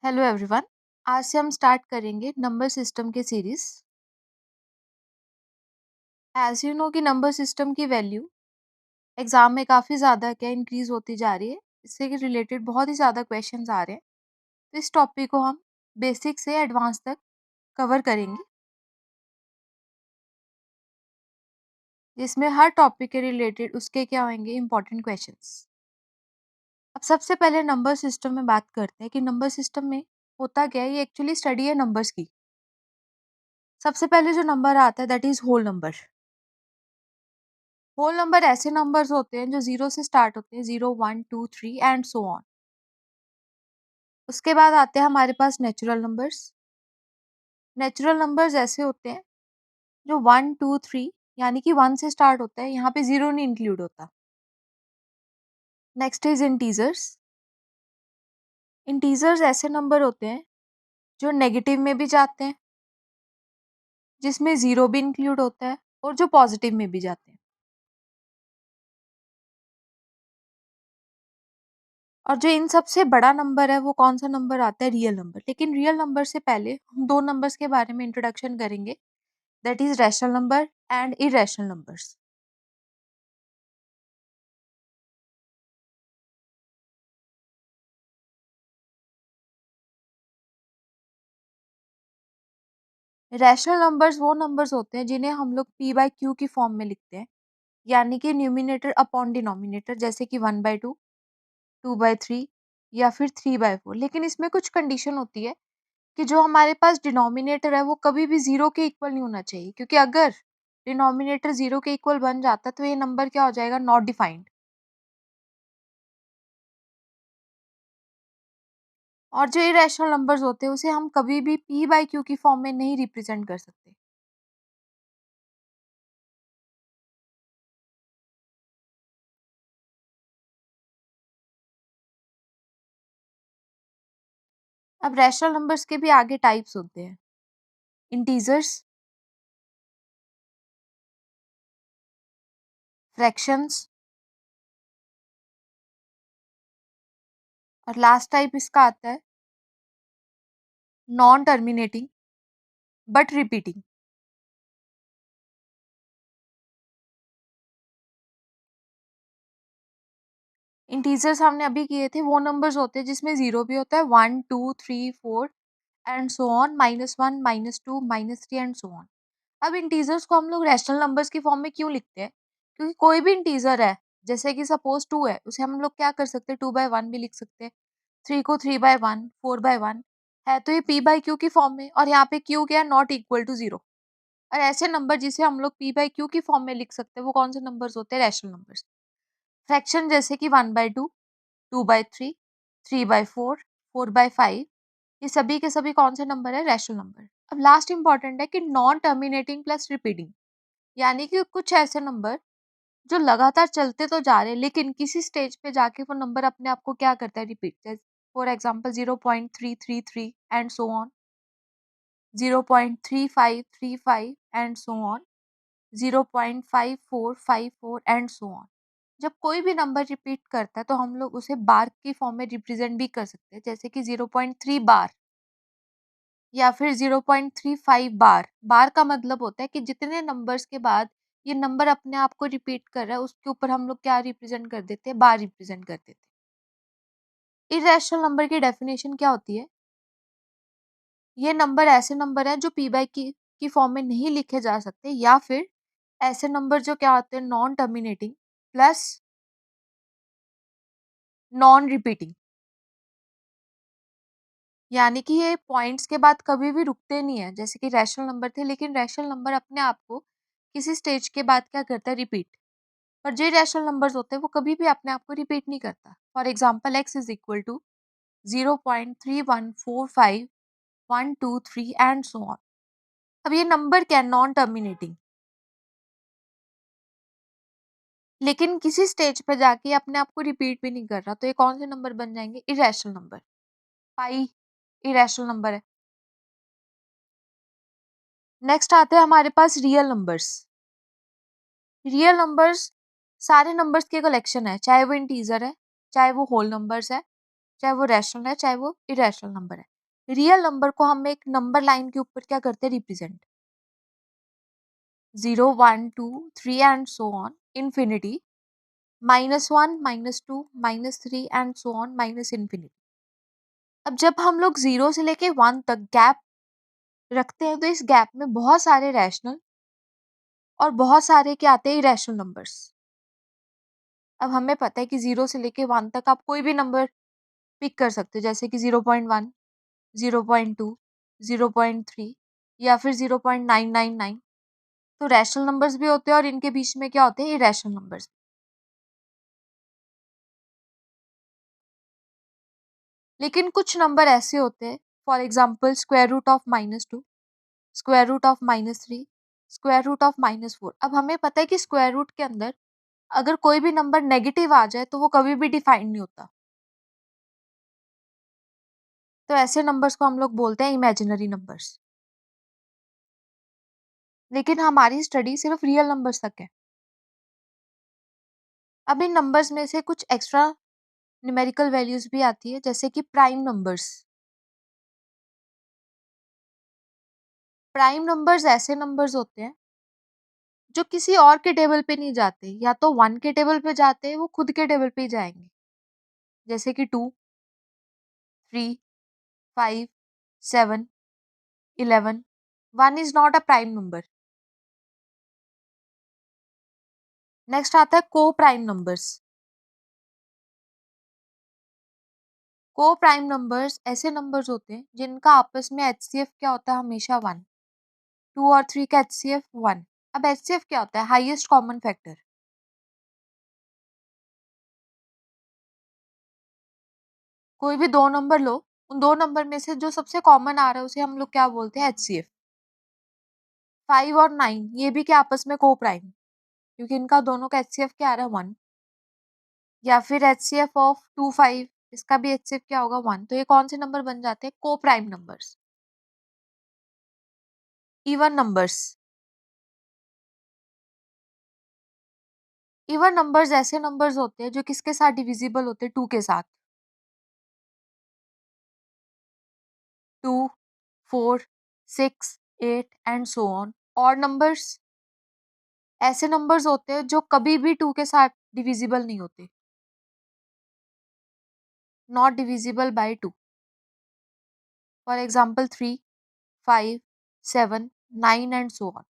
Hello everyone. आज से हम स्टार्ट करेंगे नंबर सिस्टम के सीरीज। एज यू नो कि नंबर सिस्टम की वैल्यू एग्जाम में काफ़ी ज़्यादा क्या इंक्रीज होती जा रही है। इससे रिलेटेड बहुत ही ज़्यादा क्वेश्चंस आ रहे हैं। तो इस टॉपिक को हम बेसिक से एडवांस तक कवर करेंगे, जिसमें हर टॉपिक के रिलेटेड उसके क्या होंगे इंपॉर्टेंट क्वेश्चंस। अब सबसे पहले नंबर सिस्टम में बात करते हैं कि नंबर सिस्टम में होता क्या है। ये एक्चुअली स्टडी है नंबर्स की। सबसे पहले जो नंबर आता है that is whole number. Whole number ऐसे नंबर्स होते हैं जो जीरो से स्टार्ट होते हैं, 0 1 2 3 एंड सो ऑन। उसके बाद आते हैं हमारे पास नेचुरल नंबर्स। नेचुरल नंबर्स ऐसे होते हैं जो 1 2 3 यानी कि 1 से स्टार्ट होता है, यहाँ पे जीरो नहीं इंक्लूड होता। Next is integers. इंटीजर्स ऐसे नंबर होते हैं जो नेगेटिव में भी जाते हैं, जिसमें जीरो भी इंक्लूड होता है, और जो पॉजिटिव में भी जाते हैं। और जो इन सबसे बड़ा नंबर है वो कौन सा नंबर आता है? Real number. लेकिन रियल नंबर से पहले हम दो नंबर्स के बारे में इंट्रोडक्शन करेंगे, that is rational number and irrational numbers. Rational numbers वो नंबर्स होते हैं जिन्हें हम लोग पी बाई क्यू की फॉर्म में लिखते हैं, यानी कि न्यूमिनेटर अपॉन डिनोमिनेटर, जैसे कि 1/2, 2/3 या फिर 3/4। लेकिन इसमें कुछ कंडीशन होती है कि जो हमारे पास डिनोमिनेटर है वो कभी भी जीरो के इक्वल नहीं होना चाहिए, क्योंकि अगर डिनोमिनेटर जीरो के इक्वल बन जाता है तो ये नंबर क्या हो जाएगा? Not defined. और जो इरेशनल नंबर्स होते हैं उसे हम कभी भी पी बाई क्यू की फॉर्म में नहीं रिप्रेजेंट कर सकते। अब रैशनल नंबर्स के भी आगे टाइप्स होते हैं, इंटीजर्स, फ्रैक्शंस, और लास्ट टाइप इसका आता है non terminating but repeating. Integers हमने अभी किए थे, वो नंबर्स होते हैं जिसमें जीरो भी होता है, 1 2 3 4 and so on, -1 -2 -3 and so on. अब इंटीजर्स को हम लोग रैशनल नंबर्स की फॉर्म में क्यों लिखते हैं? क्योंकि कोई भी इंटीजर है, जैसे कि सपोज 2 है, उसे हम लोग क्या कर सकते हैं? 2/1 भी लिख सकते हैं। 3 को 3/1, 4/1 है, तो ये पी बाई क्यू की फॉर्म में। और यहाँ पे क्यू क्या है? Not equal to zero. और ऐसे नंबर जिसे हम लोग पी बाई क्यू की फॉर्म में लिख सकते हैं वो कौन से नंबर्स होते हैं? Rational numbers. फ्रैक्शन जैसे कि 1/2, 2/3, 3/4, 4/5, ये सभी के सभी कौन से नंबर है? Rational number. अब लास्ट इंपॉर्टेंट है कि नॉन टर्मिनेटिंग प्लस रिपीटिंग, यानी कि कुछ ऐसे नंबर जो लगातार चलते तो जा रहे हैं लेकिन किसी स्टेज पे जाके वो नंबर अपने आप को क्या करता है? रिपीट। जैसे for example 0.333 and so on, 0.3535 and so on, 0.5454 and so on. जब कोई भी नंबर रिपीट करता है तो हम लोग उसे बार की फॉर्म में रिप्रेजेंट भी कर सकते हैं, जैसे कि 0.3 बार या फिर 0.35 बार। बार का मतलब होता है कि जितने नंबर्स के बाद ये नंबर अपने आप को रिपीट कर रहा है उसके ऊपर हम लोग क्या रिप्रेजेंट कर देते हैं? बार रिप्रेजेंट कर देते हैं। इरेशनल नंबर की डेफिनेशन क्या होती है? ये नंबर ऐसे नंबर हैं जो पी बाई की फॉर्म में नहीं लिखे जा सकते, या फिर ऐसे नंबर जो क्या होते हैं? Non terminating plus non repeating, यानी कि ये पॉइंट्स के बाद कभी भी रुकते नहीं है, जैसे कि रैशनल नंबर थे। लेकिन रैशनल नंबर अपने आप को किसी स्टेज के बाद क्या करता है? रिपीट। पर जो रैशनल नंबर्स होते हैं वो कभी भी अपने आप को रिपीट नहीं करता। For example x is equal to 0.3145 1 2 3 and so on. अब ये नंबर क्या है? नॉन टर्मिनेटिंग, लेकिन किसी स्टेज पे जाके अपने आप को रिपीट भी नहीं कर रहा, तो ये कौन से नंबर बन जाएंगे? Irrational number. Pi irrational number है। नेक्स्ट आते हैं हमारे पास रियल नंबर्स। रियल नंबर्स सारे नंबर्स के कलेक्शन है, चाहे वो इंटीजर है, चाहे वो होल नंबर्स है, चाहे वो रैशनल है, चाहे वो इरेशनल नंबर है। रियल नंबर को हम एक नंबर लाइन के ऊपर क्या करते हैं, represent. 0 1 2 3 and so on infinity, -1 -2 -3 and so on minus infinity. अब जब हम लोग 0 से लेके 1 तक गैप रखते हैं तो इस गैप में बहुत सारे रैशनल और बहुत सारे क्या आते हैं, इरेशनल नंबर्स। अब हमें पता है कि 0 से लेके 1 तक आप कोई भी नंबर पिक कर सकते हो, जैसे कि 0.1, 0.2, 0.3 या फिर 0.999। तो रैशनल नंबर्स भी होते हैं और इनके बीच में क्या होते हैं, इरेशनल नंबर्स। लेकिन कुछ नंबर ऐसे होते हैं, for example square root of -2, square root of -3, square root of -4। अब हमें पता है कि स्क्वायर रूट के अंदर अगर कोई भी नंबर नेगेटिव आ जाए तो वो कभी भी डिफाइंड नहीं होता। तो ऐसे नंबर्स को हम लोग बोलते हैं इमेजिनरी नंबर्स। लेकिन हमारी स्टडी सिर्फ रियल नंबर्स तक है। अब इन नंबर्स में से कुछ एक्स्ट्रा न्यूमेरिकल वैल्यूज भी आती है, जैसे कि प्राइम नंबर्स। प्राइम नंबर्स ऐसे नंबर्स होते हैं जो किसी और के टेबल पे नहीं जाते, या तो 1 के टेबल पे जाते हैं, वो खुद के टेबल पे ही जाएंगे, जैसे कि 2, 3, 5, 7, 11। 1 is not a prime number. Next आता है को प्राइम नंबर्स। को प्राइम नंबर्स ऐसे नंबर्स होते हैं जिनका आपस में एचसीएफ क्या होता है, हमेशा 1। 2 और 3 का एचसीएफ 1। अब एचसीएफ क्या होता है, हाईएस्ट कॉमन फैक्टर। कोई भी दो नंबर लो, उन दो नंबर में से जो सबसे कॉमन आ रहा है उसे हम लोग क्या बोलते हैं, एचसीएफ। 5 और 9 ये भी क्या आपस में को प्राइम, क्योंकि इनका दोनों का एचसीएफ क्या आ रहा है, 1। या फिर एचसीएफ ऑफ 2 5, इसका भी एचसीएफ क्या होगा, 1। तो ये कौन से नंबर बन जाते हैं, को prime numbers. Even numbers. Even numbers ऐसे नंबर्स होते हैं जो किसके साथ डिविजिबल होते हैं, 2 के साथ। 2, 4, 6, 8 एंड सो ऑन। और नंबर्स ऐसे नंबर्स होते हैं जो कभी भी 2 के साथ डिविजिबल नहीं होते, not divisible by 2। For example 3, 5, 7, 9 and so on.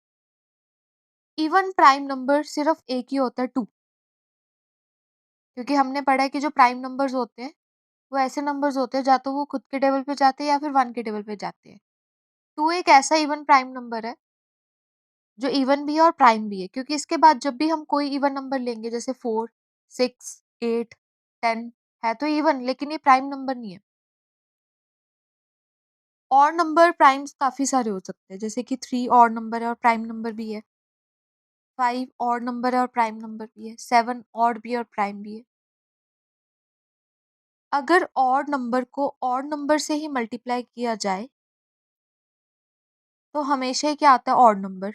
Even prime number सिर्फ एक ही होता है, 2। क्योंकि हमने पढ़ा है कि जो प्राइम नंबर्स होते हैं वो ऐसे नंबर्स होते हैं, या तो वो खुद के टेबल पे जाते हैं या फिर 1 के टेबल पे जाते हैं। 2 एक ऐसा इवन प्राइम नंबर है जो इवन भी है और प्राइम भी है, क्योंकि इसके बाद जब भी हम कोई इवन नंबर लेंगे, जैसे 4, 6, 8, 10 है तो इवन, लेकिन ये प्राइम नंबर नहीं है। और नंबर प्राइम्स काफी सारे हो सकते हैं, जैसे कि 3 और नंबर है और प्राइम नंबर भी है, 5 और नंबर है और प्राइम नंबर भी है, 7 ऑड भी है और प्राइम भी है। अगर ऑड नंबर को ऑड नंबर से ही मल्टीप्लाई किया जाए तो हमेशा ही क्या आता है, ऑड नंबर।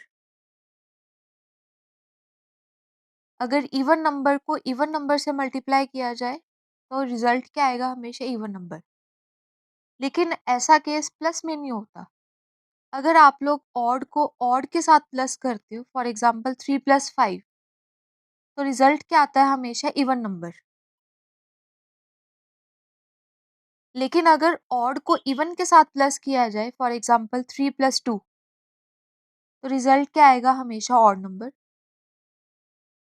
अगर इवन नंबर को इवन नंबर से मल्टीप्लाई किया जाए तो रिजल्ट क्या आएगा, हमेशा इवन नंबर। लेकिन ऐसा केस प्लस में नहीं होता। अगर आप लोग ऑड को ऑड के साथ प्लस करते हो, फॉर एग्जाम्पल 3 + 5, तो रिजल्ट क्या आता है, हमेशा इवन नंबर। लेकिन अगर ऑड को इवन के साथ प्लस किया जाए, फॉर एग्जाम्पल 3 + 2, तो रिजल्ट क्या आएगा, हमेशा ऑड नंबर।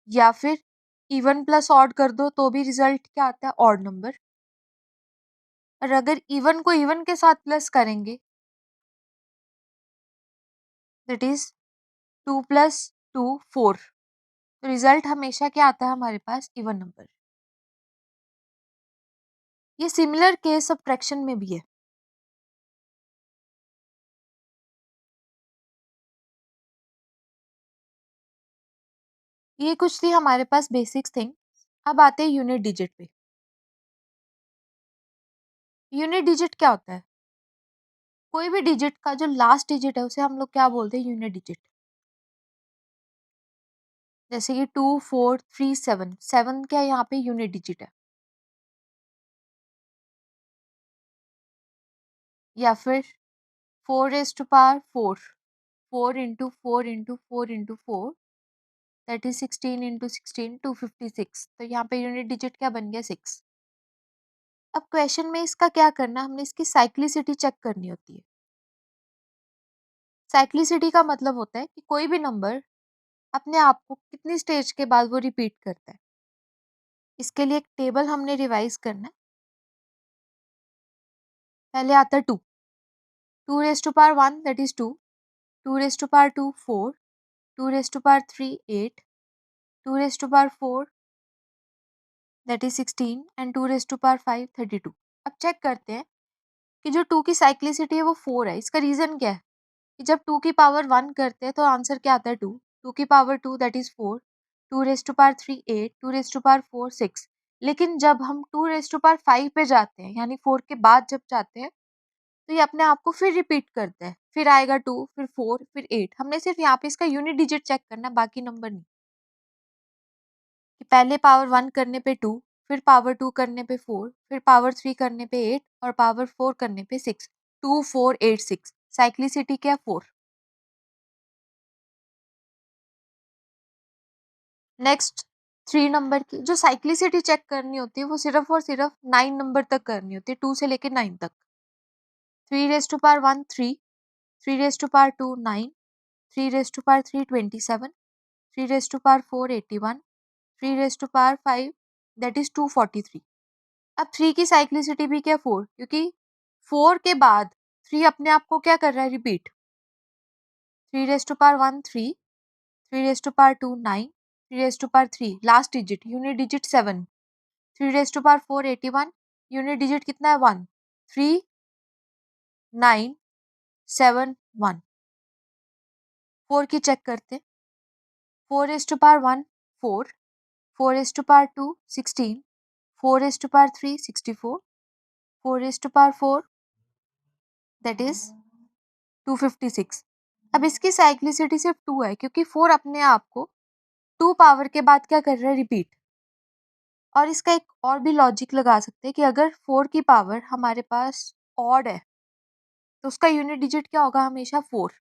या फिर इवन प्लस ऑड कर दो तो भी रिजल्ट क्या आता है, ऑड नंबर। और अगर इवन को इवन के साथ प्लस करेंगे, दैट इज 2 + 2 4, तो रिजल्ट हमेशा क्या आता है, हमारे पास इवन नंबर। ये सिमिलर केस सब्ट्रैक्शन में भी है। ये कुछ थी हमारे पास बेसिक्स थिंग। अब आते हैं यूनिट डिजिट पे। यूनिट डिजिट क्या होता है, कोई भी डिजिट का जो लास्ट डिजिट है उसे हम लोग क्या बोलते हैं, यूनिट डिजिट। जैसे कि 2, 4, 3, 7, 7 क्या यहाँ पे यूनिट डिजिट है। या फिर 4 raise to power 4, 4 into 4 into 4 into 4 that is 16 into 16 256। तो यहाँ पे यूनिट डिजिट क्या बन गया 6। अब क्वेश्चन में इसका क्या करना, हमने इसकी साइक्लिसिटी चेक करनी होती है। साइक्लिसिटी का मतलब होता है कि कोई भी नंबर अपने आप को कितनी स्टेज के बाद वो रिपीट करता है। इसके लिए एक टेबल हमने रिवाइज करना है। पहले आता है 2, 2 raise to power 1 that is 2, 2 raise to power 2 4, 2 raise to power 3 8, 2 raise to power 4 that is 16 and 2 raise to power 5 32। अब चेक करते हैं कि जो 2 की साइक्लिसिटी है वो 4 है। इसका रीजन क्या है कि जब 2 की पावर 1 करते हैं तो आंसर क्या आता है 2, 2 की power 2 that is 4, 2 raise to power 3 8, 2 raise to power 4 6। लेकिन जब हम 2 रेज़ टू पावर 5 पे जाते हैं यानी 4 के बाद जब जाते हैं तो ये अपने आप को फिर रिपीट करता है, फिर आएगा 2 फिर 4 फिर 8। हमने सिर्फ यहाँ पे इसका यूनिट डिजिट चेक करना है, बाकी नंबर नहीं। कि पहले पावर 1 करने पे 2, फिर पावर 2 करने पे 4, फिर पावर 3 करने पे 8 और पावर 4 करने पे 6। 2 4 8 6 साइक्लिसिटी क्या 4। नेक्स्ट 3 नंबर की जो साइक्लिसिटी चेक करनी होती है वो सिर्फ और सिर्फ 9 नंबर तक करनी होती है, 2 से लेके 9 तक। 3 raise to power 1 3, 3 raise to power 2 9, 3 raise to power 3 27, 3 raise to power 4 81, 3 raise to power 5 that is 243। अब 3 की साइक्लिसिटी भी क्या 4, क्योंकि 4 के बाद 3 अपने आप को क्या कर रहा है repeat. 3 raise to power 1 3, 3 raise to power 2 9, 3 raise to power 3 last digit unit digit 7, 3 raise to power 4 81 unit digit कितना है 1, 3 9 7 1। 4 की चेक करते, 4 raise to power 1 4, 4 raise to power 2 16, 4 raise to power 3 64, 4 raise to power 4 that is 256। अब इसकी cyclicity सिर्फ 2 है क्योंकि 4 अपने आप को 2 पावर के बाद क्या कर रहा है रिपीट। और इसका एक और भी लॉजिक लगा सकते हैं कि अगर 4 की पावर हमारे पास ऑड है तो उसका यूनिट डिजिट क्या होगा हमेशा 4।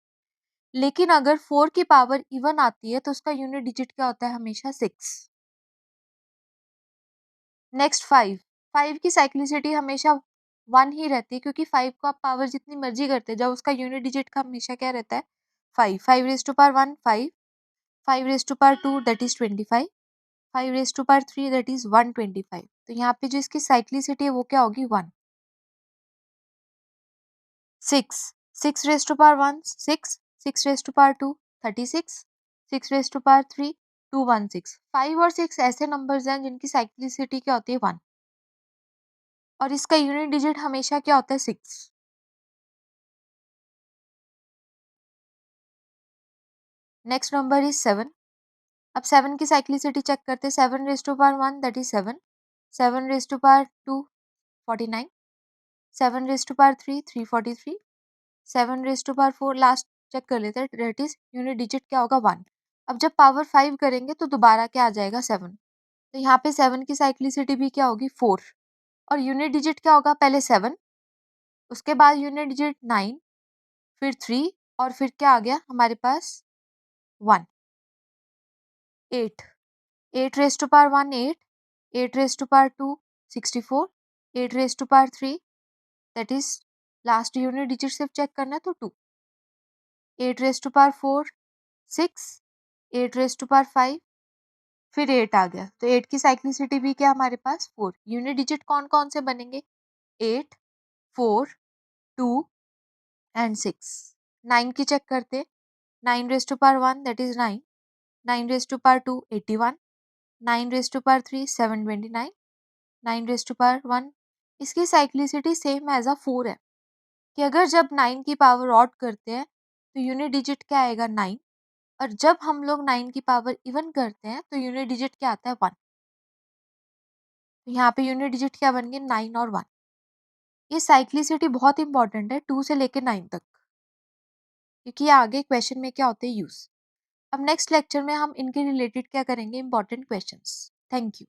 लेकिन अगर 4 की पावर इवन आती है तो उसका यूनिट डिजिट क्या होता है हमेशा 6। नेक्स्ट 5, 5 की साइक्लिसिटी हमेशा 1 ही रहती है क्योंकि 5 को आप पावर जितनी मर्जी करते हैं जब उसका यूनिट डिजिट का हमेशा क्या रहता है 5। 5 raise to power 1 5, 5 raise to power 2 that is 25, 5 raise to power 3 that is 125। तो यहाँ पे जो इसकी साइक्लिसिटी है वो क्या होगी 1। 6, 6 raise to power 1 6, 6 raise to power 2 36, 6 raise to power 3 216। 5 और 6 ऐसे नंबर्स हैं जिनकी साइक्लिसिटी क्या होती है 1 और इसका यूनिट डिजिट हमेशा क्या होता है 6। Next number is 7। अब 7 की साइक्लिसिटी चेक करते हैं। 7 raise to power 1 that is 7, 7 raise to power 2 49, 7 raise to power 3 343, 7 raise to power 4 last check कर लेते हैं दैट इज यूनिट डिजिट क्या होगा 1। अब जब पावर 5 करेंगे तो दोबारा क्या आ जाएगा 7। तो यहाँ पे 7 की साइक्लिसिटी भी क्या होगी 4 और यूनिट डिजिट क्या होगा पहले 7, उसके बाद यूनिट डिजिट 9 फिर 3 और फिर क्या आ गया हमारे पास 1। 8, 8 raise to power 1 8, 8 raise to power 2 64, 8 raise to power 3 that is last unit digit सिर्फ चेक करना है तो 2। 8 raise to power 4 6, 8 raise to power 5 फिर 8 आ गया। तो 8 की साइक्लिसिटी भी क्या हमारे पास 4। यूनिट डिजिट कौन कौन से बनेंगे 8 4 2 एंड 6। 9 की चेक करते, 9 raise to power 1 that is 9, 9 raise to power 2 81, 9 raise to power 3 729, 9 raise to power 1। इसकी साइक्लिसिटी सेम एज अ 4 है कि अगर जब 9 की पावर ऑड करते हैं तो यूनिट डिजिट क्या आएगा 9 और जब हम लोग 9 की पावर इवन करते हैं तो यूनिट डिजिट क्या आता है 1। तो यहाँ पे यूनिट डिजिट क्या बन गए 9 और 1। ये साइक्लिसिटी बहुत इंपॉर्टेंट है 2 से लेकर 9 तक क्योंकि ये आगे क्वेश्चन में क्या होते हैं यूज। अब नेक्स्ट लेक्चर में हम इनके रिलेटेड क्या करेंगे इंपॉर्टेंट क्वेश्चंस। Thank you.